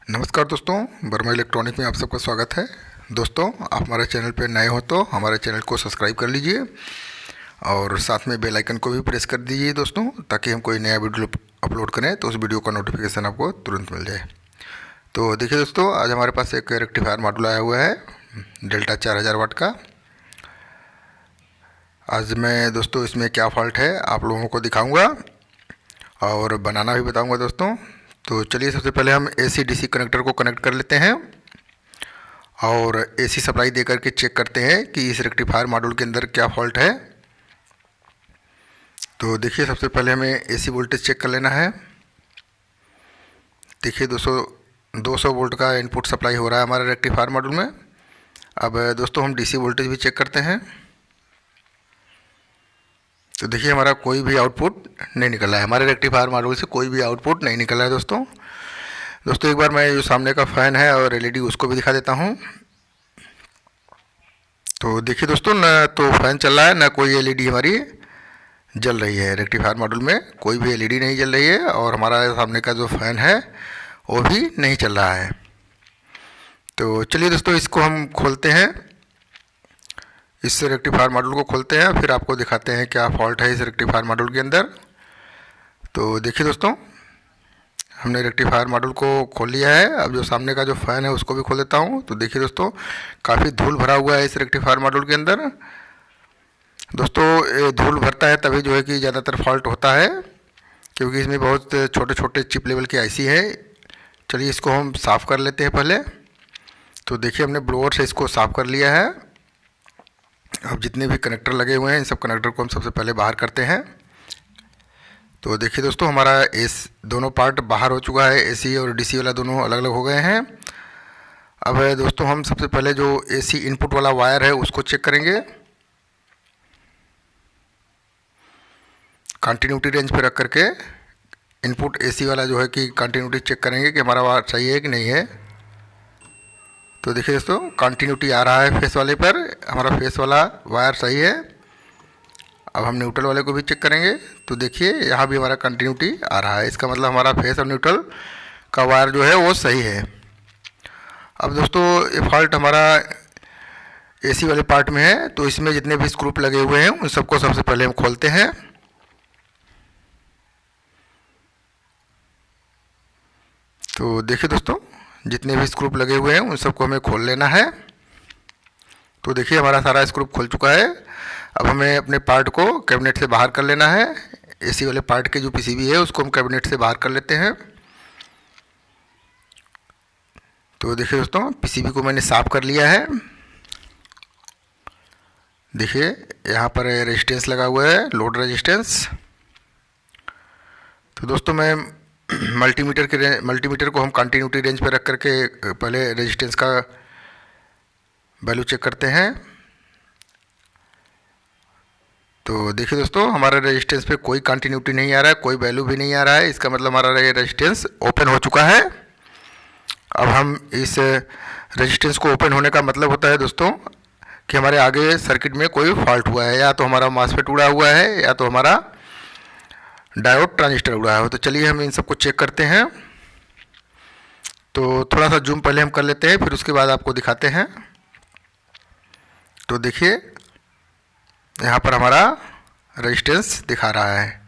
नमस्कार दोस्तों, वर्मा इलेक्ट्रॉनिक में आप सबका स्वागत है। दोस्तों, आप हमारे चैनल पर नए हो तो हमारे चैनल को सब्सक्राइब कर लीजिए और साथ में बेल आइकन को भी प्रेस कर दीजिए दोस्तों, ताकि हम कोई नया वीडियो अपलोड करें तो उस वीडियो का नोटिफिकेशन आपको तुरंत मिल जाए। तो देखिए दोस्तों, आज हमारे पास एक रेक्टिफायर मॉड्यूल आया हुआ है डेल्टा 4000 वाट का। आज मैं दोस्तों इसमें क्या फ़ॉल्ट है आप लोगों को दिखाऊँगा और बनाना भी बताऊँगा दोस्तों। तो चलिए, सबसे पहले हम AC DC कनेक्टर को कनेक्ट कर लेते हैं और AC सप्लाई दे करके चेक करते हैं कि इस रेक्टिफायर मॉड्यूल के अंदर क्या फॉल्ट है। तो देखिए, सबसे पहले हमें AC वोल्टेज चेक कर लेना है। देखिए 200 वोल्ट का इनपुट सप्लाई हो रहा है हमारे रेक्टिफायर मॉड्यूल में। अब दोस्तों हम DC वोल्टेज भी चेक करते हैं। तो देखिए, हमारा कोई भी आउटपुट नहीं निकल रहा है, हमारे रेक्टिफायर मॉड्यूल से कोई भी आउटपुट नहीं निकल रहा है दोस्तों। एक बार मैं जो सामने का फ़ैन है और LED उसको भी दिखा देता हूँ। तो देखिए दोस्तों, ना तो फ़ैन चल रहा है ना कोई LED हमारी जल रही है। रेक्टिफायर मॉड्यूल में कोई भी LED नहीं जल रही है और हमारा सामने का जो फ़ैन है वो भी नहीं चल रहा है। तो चलिए दोस्तों, इसको हम खोलते हैं, इस रेक्टिफायर मॉड्यूल को खोलते हैं, फिर आपको दिखाते हैं क्या फॉल्ट है इस रेक्टिफायर मॉड्यूल के अंदर। तो देखिए दोस्तों, हमने रेक्टिफायर मॉड्यूल को खोल लिया है। अब जो सामने का जो फ़ैन है उसको भी खोल देता हूँ। तो देखिए दोस्तों, काफ़ी धूल भरा हुआ है इस रेक्टिफायर मॉड्यूल के अंदर। दोस्तों, ये धूल भरता है तभी जो है कि ज़्यादातर फॉल्ट होता है, क्योंकि इसमें बहुत छोटे छोटे चिप लेवल की IC है। चलिए, इसको हम साफ़ कर लेते हैं पहले। तो देखिए, हमने ब्लोअर से इसको साफ़ कर लिया है। अब जितने भी कनेक्टर लगे हुए हैं इन सब कनेक्टर को हम सबसे पहले बाहर करते हैं। तो देखिए दोस्तों, हमारा दोनों पार्ट बाहर हो चुका है। AC और DC वाला दोनों अलग अलग हो गए हैं। अब दोस्तों, हम सबसे पहले जो AC इनपुट वाला वायर है उसको चेक करेंगे। कंटिन्यूटी रेंज पे रख करके इनपुट AC वाला जो है कि कंटिन्यूटी चेक करेंगे कि हमारा वायर सही है कि नहीं है। तो देखिए दोस्तों, कंटिन्यूटी आ रहा है फेस वाले पर, हमारा फेस वाला वायर सही है। अब हम न्यूट्रल वाले को भी चेक करेंगे। तो देखिए, यहाँ भी हमारा कंटिन्यूटी आ रहा है, इसका मतलब हमारा फेस और न्यूट्रल का वायर जो है वो सही है। अब दोस्तों, ये फॉल्ट हमारा AC वाले पार्ट में है, तो इसमें जितने भी स्क्रू लगे हुए हैं उन सबको सबसे पहले हम खोलते हैं। तो देखिए दोस्तों, जितने भी स्क्रू लगे हुए हैं उन सबको हमें खोल लेना है। तो देखिए, हमारा सारा स्क्रू खुल चुका है। अब हमें अपने पार्ट को कैबिनेट से बाहर कर लेना है। AC वाले पार्ट के जो PCB है उसको हम कैबिनेट से बाहर कर लेते हैं। तो देखिए दोस्तों, PCB को मैंने साफ़ कर लिया है। देखिए, यहाँ पर रेजिस्टेंस लगा हुआ है, लोड रेजिस्टेंस। तो दोस्तों, मैं मल्टीमीटर को हम कंटिन्यूटी रेंज पर रख करके पहले रेजिस्टेंस का वैल्यू चेक करते हैं। तो देखिए दोस्तों, हमारे रेजिस्टेंस पे कोई कंटिन्यूटी नहीं आ रहा है, कोई वैल्यू भी नहीं आ रहा है। इसका मतलब हमारा रेजिस्टेंस ओपन हो चुका है। अब हम इस रेजिस्टेंस को ओपन होने का मतलब होता है दोस्तों कि हमारे आगे सर्किट में कोई फॉल्ट हुआ है, या तो हमारा मॉसफेट उड़ा हुआ है या तो हमारा डायोड ट्रांजिस्टर उड़ा है। तो चलिए हम इन सबको चेक करते हैं। तो थोड़ा सा जूम पहले हम कर लेते हैं, फिर उसके बाद आपको दिखाते हैं। तो देखिए, यहाँ पर हमारा रेजिस्टेंस दिखा रहा है,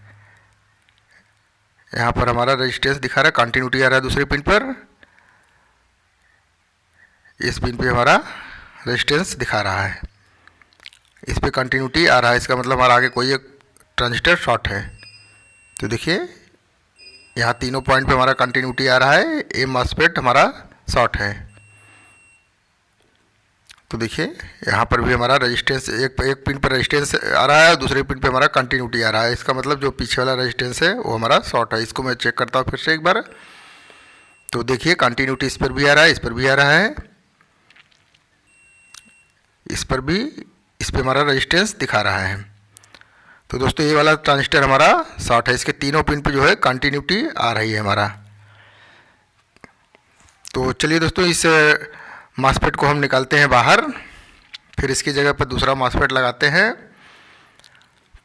यहाँ पर हमारा रेजिस्टेंस दिखा रहा है, कंटिन्यूटी आ रहा है दूसरे पिन पर, इस पिन पे हमारा रेजिस्टेंस दिखा रहा है, इस पे कंटिन्यूटी आ रहा है। इसका मतलब हमारा आगे कोई एक ट्रांजिस्टर शॉर्ट है। तो देखिए, यहाँ तीनों पॉइंट पे हमारा कंटिन्यूटी आ रहा है, ये मॉसफेट हमारा शॉर्ट है। तो देखिए, यहाँ पर भी हमारा रेजिस्टेंस एक पिन पर रेजिस्टेंस आ रहा है, दूसरे पिन पे हमारा कंटिन्यूटी आ रहा है। इसका मतलब जो पीछे वाला रेजिस्टेंस है वो हमारा शॉर्ट है। इसको मैं चेक करता हूँ फिर से एक बार। तो देखिए, कंटिन्यूटी इस पर भी आ रहा है, इस पर भी आ रहा है, इस पर भी, इस पर हमारा रेजिस्टेंस दिखा रहा है। तो दोस्तों, ये वाला ट्रांजिस्टर हमारा शॉर्ट है, इसके तीनों पिन पे जो है कंटिन्यूटी आ रही है हमारा। तो चलिए दोस्तों, इस मॉसफेट को हम निकालते हैं बाहर, फिर इसकी जगह पर दूसरा मॉसफेट लगाते हैं,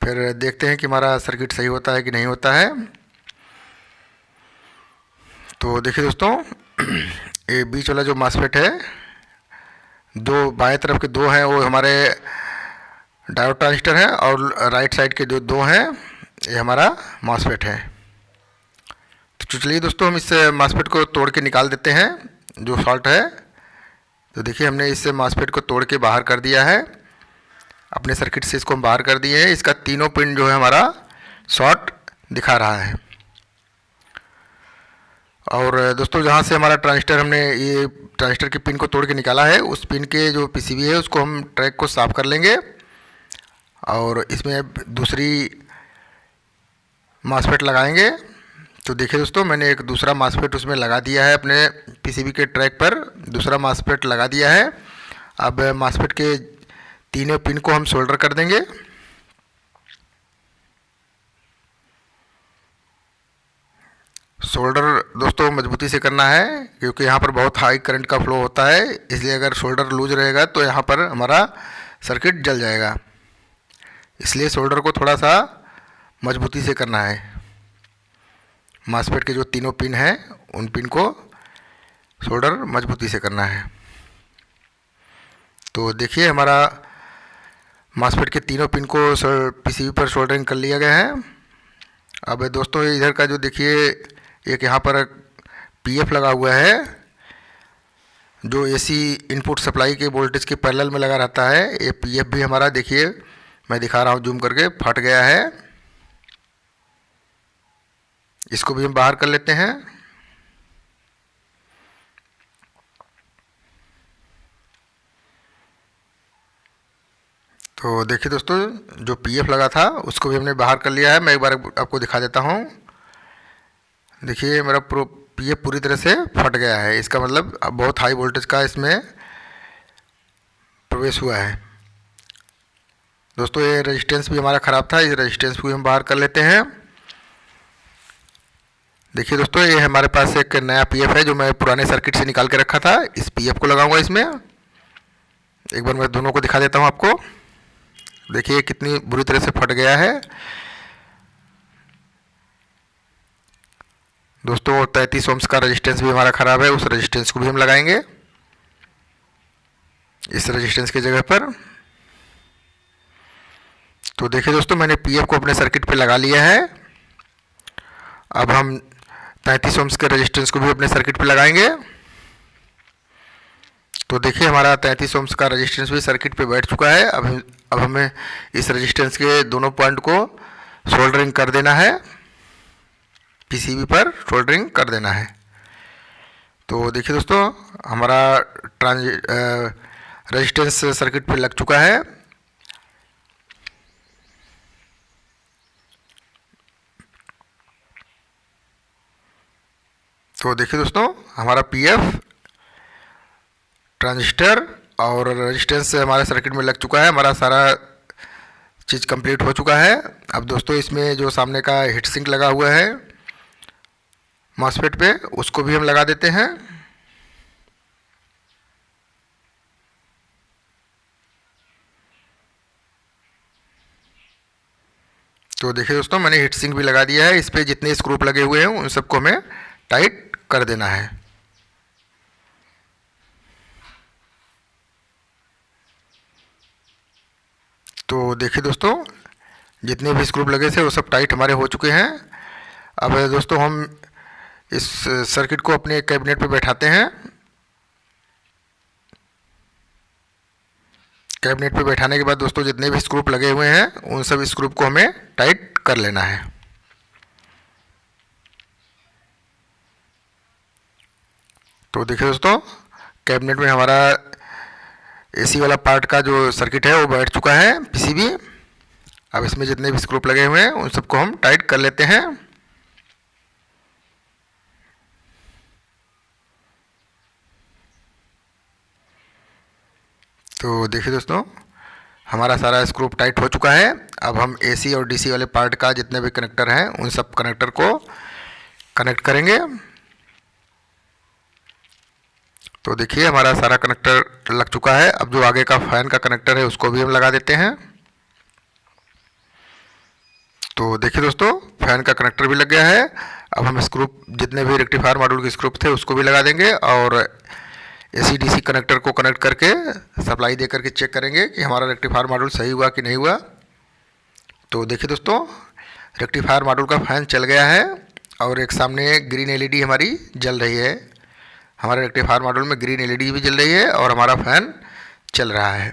फिर देखते हैं कि हमारा सर्किट सही होता है कि नहीं होता है। तो देखिए दोस्तों, ये बीच वाला जो मासफेट है, दो बाएं तरफ के दो हैं वो हमारे डायोड ट्रांजिस्टर हैं, और राइट साइड के जो दो हैं ये हमारा मासफेट है। तो चलिए दोस्तों, हम इस मासफेट को तोड़ के निकाल देते हैं जो शॉर्ट है। तो देखिए, हमने इस मासफेट को तोड़ के बाहर कर दिया है, अपने सर्किट से इसको हम बाहर कर दिए हैं। इसका तीनों पिन जो है हमारा शॉर्ट दिखा रहा है। और दोस्तों, जहाँ से हमारा ट्रांजिस्टर, हमने ये ट्रांजिस्टर के पिन को तोड़ के निकाला है, उस पिन के जो पीसीबी है उसको हम ट्रैक को साफ़ कर लेंगे और इसमें दूसरी मासफेट लगाएंगे। तो देखिए दोस्तों, मैंने एक दूसरा मासफेट उसमें लगा दिया है, अपने पीसीबी के ट्रैक पर दूसरा मासफेट लगा दिया है। अब मासफेट के तीनों पिन को हम सोल्डर कर देंगे। सोल्डर दोस्तों मजबूती से करना है, क्योंकि यहाँ पर बहुत हाई करंट का फ्लो होता है, इसलिए अगर सोल्डर लूज रहेगा तो यहाँ पर हमारा सर्किट जल जाएगा। इसलिए सोल्डर को थोड़ा सा मजबूती से करना है। मासफेट के जो तीनों पिन हैं उन पिन को सोल्डर मजबूती से करना है। तो देखिए, हमारा मासफेट के तीनों पिन को पीसीबी पर सोल्डरिंग कर लिया गया है। अब दोस्तों, इधर का जो देखिए, एक यहाँ पर पीएफ लगा हुआ है जो एसी इनपुट सप्लाई के वोल्टेज के पैरेलल में लगा रहता है। ये पीएफ भी हमारा, देखिए मैं दिखा रहा हूँ जूम करके, फट गया है। इसको भी हम बाहर कर लेते हैं। तो देखिए दोस्तों, जो पीएफ लगा था उसको भी हमने बाहर कर लिया है। मैं एक बार आपको दिखा देता हूँ। देखिए, मेरा पीएफ पूरी तरह से फट गया है। इसका मतलब अब बहुत हाई वोल्टेज का इसमें प्रवेश हुआ है। दोस्तों, ये रेजिस्टेंस भी हमारा ख़राब था, इस रेजिस्टेंस को भी हम बाहर कर लेते हैं। देखिए दोस्तों, ये हमारे पास एक नया पीएफ है जो मैं पुराने सर्किट से निकाल के रखा था। इस पीएफ को लगाऊंगा इसमें। एक बार मैं दोनों को दिखा देता हूँ आपको। देखिए कितनी बुरी तरह से फट गया है। दोस्तों, 33 ओम्स का रेजिस्टेंस भी हमारा ख़राब है, उस रेजिस्टेंस को भी हम लगाएंगे इस रेजिस्टेंस की जगह पर। तो देखिए दोस्तों, मैंने पीएफ को अपने सर्किट पे लगा लिया है। अब हम 33 ओम्स के रेजिस्टेंस को भी अपने सर्किट पे लगाएंगे। तो देखिए, हमारा 33 ओम्स का रेजिस्टेंस भी सर्किट पे बैठ चुका है। अब हमें इस रेजिस्टेंस के दोनों पॉइंट को सोल्डरिंग कर देना है, पीसीबी पर सोल्डरिंग कर देना है। तो देखिए दोस्तों, हमारा रेजिस्टेंस सर्किट पे लग चुका है। तो देखिए दोस्तों, हमारा पीएफ, ट्रांजिस्टर और रेजिस्टेंस हमारे सर्किट में लग चुका है। हमारा सारा चीज़ कंप्लीट हो चुका है। अब दोस्तों, इसमें जो सामने का हीट सिंक लगा हुआ है मॉसफेट पे, उसको भी हम लगा देते हैं। तो देखिए दोस्तों, मैंने हीट सिंक भी लगा दिया है। इस पर जितने स्क्रू लगे हुए हैं उन सबको हमें टाइट कर देना है। तो देखिए दोस्तों, जितने भी स्क्रू लगे थे वो सब टाइट हमारे हो चुके हैं। अब दोस्तों, हम इस सर्किट को अपने कैबिनेट पे बैठाते हैं। कैबिनेट पे बैठाने के बाद दोस्तों, जितने भी स्क्रू लगे हुए हैं उन सब स्क्रू को हमें टाइट कर लेना है। तो देखिए दोस्तों, कैबिनेट में हमारा एसी वाला पार्ट का जो सर्किट है वो बैठ चुका है, पीसीबी। अब इसमें जितने भी स्क्रू लगे हुए हैं उन सबको हम टाइट कर लेते हैं। तो देखिए दोस्तों, हमारा सारा स्क्रू टाइट हो चुका है। अब हम एसी और डीसी वाले पार्ट का जितने भी कनेक्टर हैं उन सब कनेक्टर को कनेक्ट करेंगे। तो देखिए, हमारा सारा कनेक्टर लग चुका है। अब जो आगे का फैन का कनेक्टर है उसको भी हम लगा देते हैं। तो देखिए दोस्तों, फैन का कनेक्टर भी लग गया है। अब हम स्क्रू जितने भी रेक्टिफायर मॉड्यूल के स्क्रू थे उसको भी लगा देंगे और AC/DC कनेक्टर को कनेक्ट करके सप्लाई दे करके चेक करेंगे कि हमारा रेक्टिफायर मॉड्यूल सही हुआ कि नहीं हुआ। तो देखिए दोस्तों, रेक्टिफायर मॉड्यूल का फैन चल गया है और एक सामने ग्रीन LED हमारी जल रही है। हमारे रेक्टिफायर मॉड्यूल में ग्रीन LED भी जल रही है और हमारा फैन चल रहा है।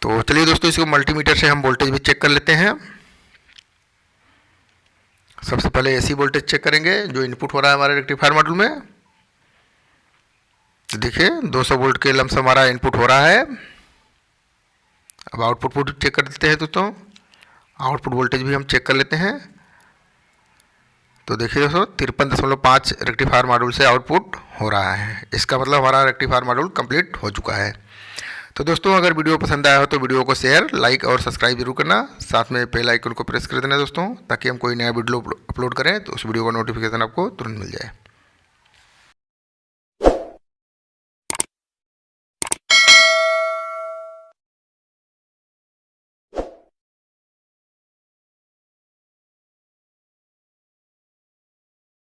तो चलिए दोस्तों, इसको मल्टीमीटर से हम वोल्टेज भी चेक कर लेते हैं। सबसे पहले AC वोल्टेज चेक करेंगे जो इनपुट हो रहा है हमारे रेक्टिफायर मॉड्यूल में। तो देखिए 200 वोल्ट के लमसम हमारा इनपुट हो रहा है। अब आउटपुट चेक कर देते हैं दोस्तों। आउटपुट वोल्टेज भी हम चेक कर लेते हैं। तो देखिए दोस्तों 53.5 रेक्टिफायर मॉड्यूल से आउटपुट हो रहा है। इसका मतलब हमारा रेक्टिफायर मॉड्यूल कंप्लीट हो चुका है। तो दोस्तों, अगर वीडियो पसंद आया हो तो वीडियो को शेयर, लाइक और सब्सक्राइब जरूर करना। साथ में बेल आइकन को प्रेस कर देना दोस्तों, ताकि हम कोई नया वीडियो अपलोड करें तो उस वीडियो का नोटिफिकेशन आपको तुरंत मिल जाए।